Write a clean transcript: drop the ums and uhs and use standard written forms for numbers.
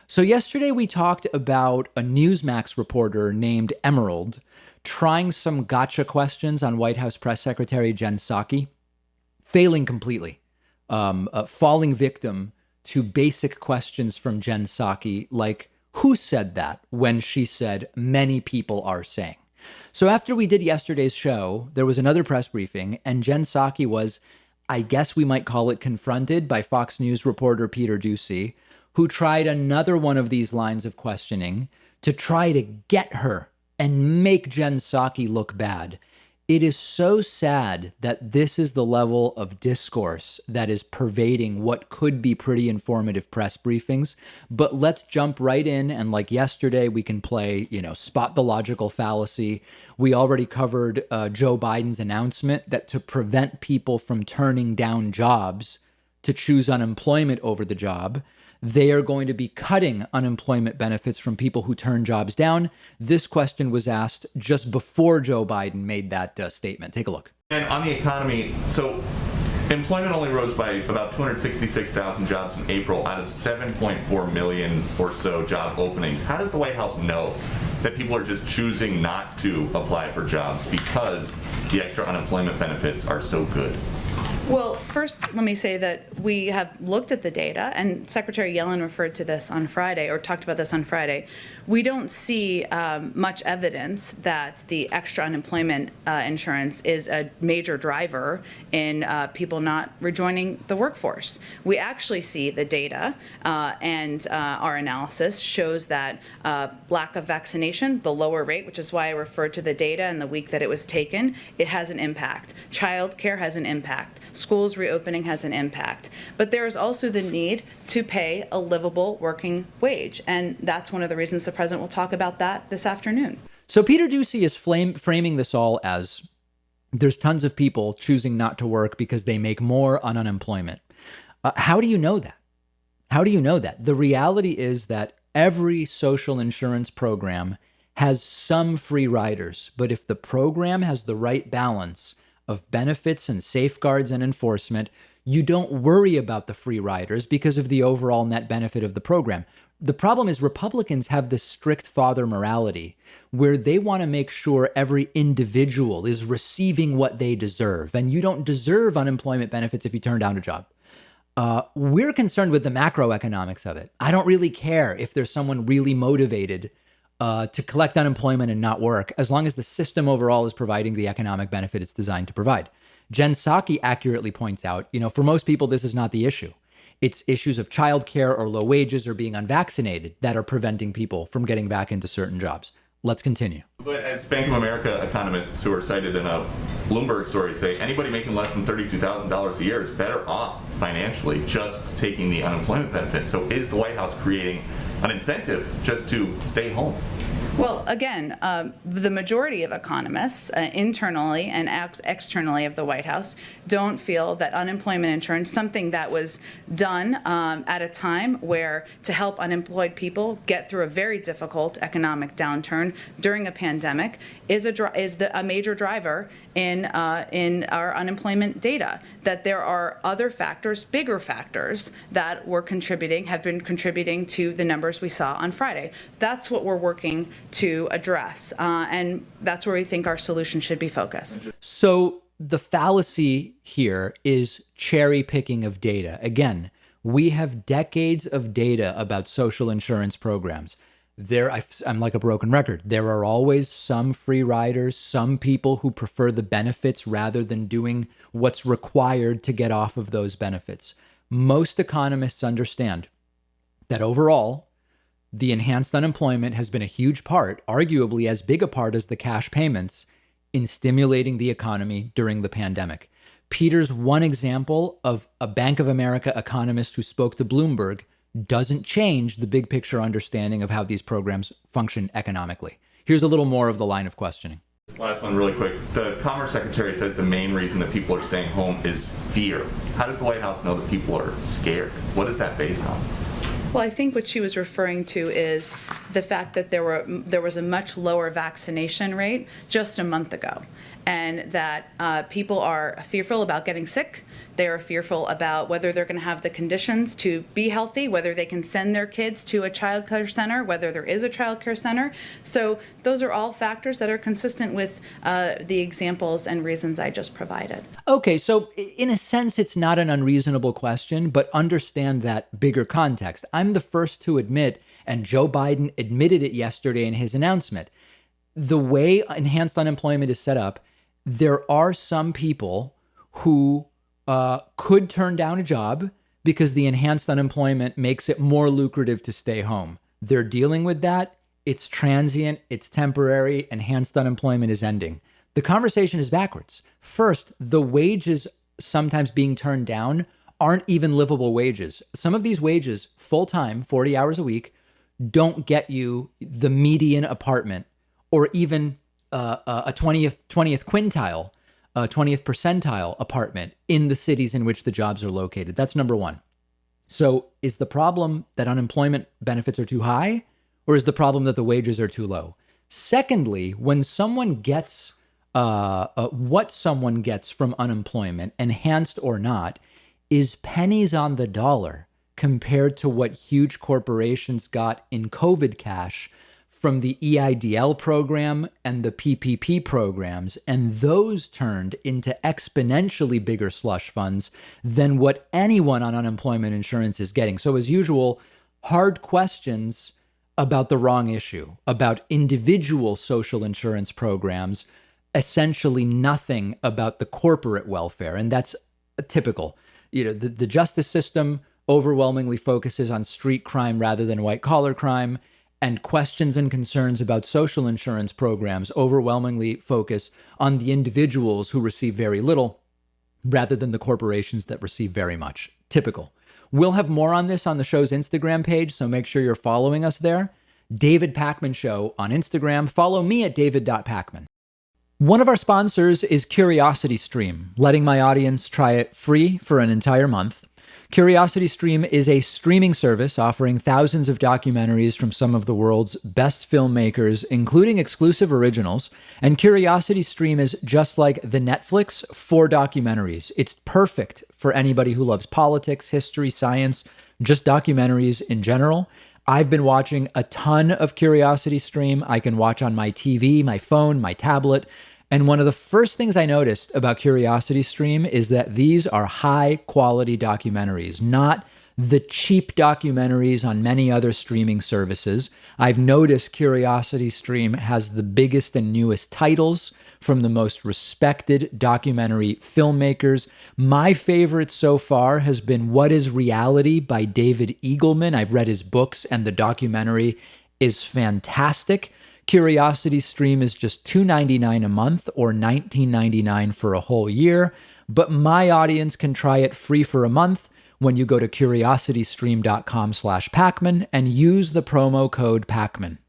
So yesterday we talked about a Newsmax reporter named Emerald trying some gotcha questions on White House Press Secretary Jen Psaki, failing completely, falling victim to basic questions from Jen Psaki, like who said that when she said many people are saying. So after we did yesterday's show, there was another press briefing, and Jen Psaki was, I guess we might call it, confronted by Fox News reporter Peter Doocy, who tried another one of these lines of questioning to try to get her and make Jen Psaki look bad. It is so sad that this is the level of discourse that is pervading what could be pretty informative press briefings. But let's jump right in. And like yesterday, we can play, spot the logical fallacy. We already covered Joe Biden's announcement that to prevent people from turning down jobs to choose unemployment over the job, they are going to be cutting unemployment benefits from people who turn jobs down. This question was asked just before Joe Biden made that statement. Take a look. And on the economy, so employment only rose by about 266,000 jobs in April out of 7.4 million or so job openings. How does the White House know that people are just choosing not to apply for jobs because the extra unemployment benefits are so good? Well, first, let me say that we have looked at the data, and Secretary Yellen referred to this on Friday, or talked about this on Friday. We don't see much evidence that the extra unemployment insurance is a major driver in people not rejoining the workforce. We actually see the data, and our analysis shows that lack of vaccination, the lower rate, which is why I referred to the data and the week that it was taken, it has an impact. Child care has an impact. Schools reopening has an impact. But there is also the need to pay a livable working wage. And that's one of the reasons the president will talk about that this afternoon. So Peter Doocy is framing this all as there's tons of people choosing not to work because they make more on unemployment. How do you know that? How do you know that? The reality is that every social insurance program has some free riders. But if the program has the right balance of benefits and safeguards and enforcement, you don't worry about the free riders because of the overall net benefit of the program. The problem is Republicans have this strict father morality where they want to make sure every individual is receiving what they deserve. And you don't deserve unemployment benefits if you turn down a job. We're concerned with the macroeconomics of it. I don't really care if there's someone really motivated to collect unemployment and not work, as long as the system overall is providing the economic benefit it's designed to provide. Jen Psaki accurately points out, for most people, this is not the issue. It's issues of childcare or low wages or being unvaccinated that are preventing people from getting back into certain jobs. Let's continue. But as Bank of America economists who are cited in a Bloomberg story say, anybody making less than $32,000 a year is better off financially just taking the unemployment benefit. So is the White House creating an incentive just to stay home? Well, again, the majority of economists, internally and externally of the White House, don't feel that unemployment insurance, something that was done at a time where to help unemployed people get through a very difficult economic downturn during a pandemic, is a major driver in our unemployment data. That there are other factors, bigger factors, that have been contributing to the numbers we saw on Friday. That's what we're working to address, and that's where we think our solution should be focused. So the fallacy here is cherry picking of data. Again, we have decades of data about social insurance programs. I'm like a broken record. There are always some free riders, some people who prefer the benefits rather than doing what's required to get off of those benefits. Most economists understand that overall, the enhanced unemployment has been a huge part, arguably as big a part as the cash payments, in stimulating the economy during the pandemic. Peter's one example of a Bank of America economist who spoke to Bloomberg doesn't change the big picture understanding of how these programs function economically. Here's a little more of the line of questioning. Last one really quick. The Commerce Secretary says the main reason that people are staying home is fear. How does the White House know that people are scared? What is that based on? Well, I think what she was referring to is the fact that there was a much lower vaccination rate just a month ago, and that people are fearful about getting sick. They are fearful about whether they're going to have the conditions to be healthy, whether they can send their kids to a child care center, whether there is a child care center. So those are all factors that are consistent with the examples and reasons I just provided. Okay, so in a sense, it's not an unreasonable question, but understand that bigger context. I'm the first to admit, and Joe Biden admitted it yesterday in his announcement, the way enhanced unemployment is set up, there are some people who could turn down a job because the enhanced unemployment makes it more lucrative to stay home. They're dealing with that. It's transient. It's temporary. Enhanced unemployment is ending. The conversation is backwards. First, the wages sometimes being turned down aren't even livable wages. Some of these wages, full-time, 40 hours a week, don't get you the median apartment or even a 20th quintile, 20th percentile apartment in the cities in which the jobs are located. That's number one. So is the problem that unemployment benefits are too high, or is the problem that the wages are too low? Secondly, when someone gets what someone gets from unemployment, enhanced or not, is pennies on the dollar compared to what huge corporations got in COVID cash from the EIDL program and the PPP programs, and those turned into exponentially bigger slush funds than what anyone on unemployment insurance is getting. So as usual, hard questions about the wrong issue, about individual social insurance programs, essentially nothing about the corporate welfare. And that's typical. The justice system overwhelmingly focuses on street crime rather than white collar crime, and questions and concerns about social insurance programs overwhelmingly focus on the individuals who receive very little rather than the corporations that receive very much. Typical. We'll have more on this on the show's Instagram page, so make sure you're following us there. David Pakman Show on Instagram. Follow me at david.pakman. One of our sponsors is CuriosityStream, letting my audience try it free for an entire month. CuriosityStream is a streaming service offering thousands of documentaries from some of the world's best filmmakers, including exclusive originals. And CuriosityStream is just like the Netflix for documentaries. It's perfect for anybody who loves politics, history, science, just documentaries in general. I've been watching a ton of CuriosityStream. I can watch on my TV, my phone, my tablet. And one of the first things I noticed about CuriosityStream is that these are high quality documentaries, not the cheap documentaries on many other streaming services. I've noticed CuriosityStream has the biggest and newest titles from the most respected documentary filmmakers. My favorite so far has been What is Reality by David Eagleman. I've read his books and the documentary is fantastic. CuriosityStream is just $2.99 a month or $19.99 for a whole year, but my audience can try it free for a month when you go to curiositystream.com/Pakman and use the promo code Pakman.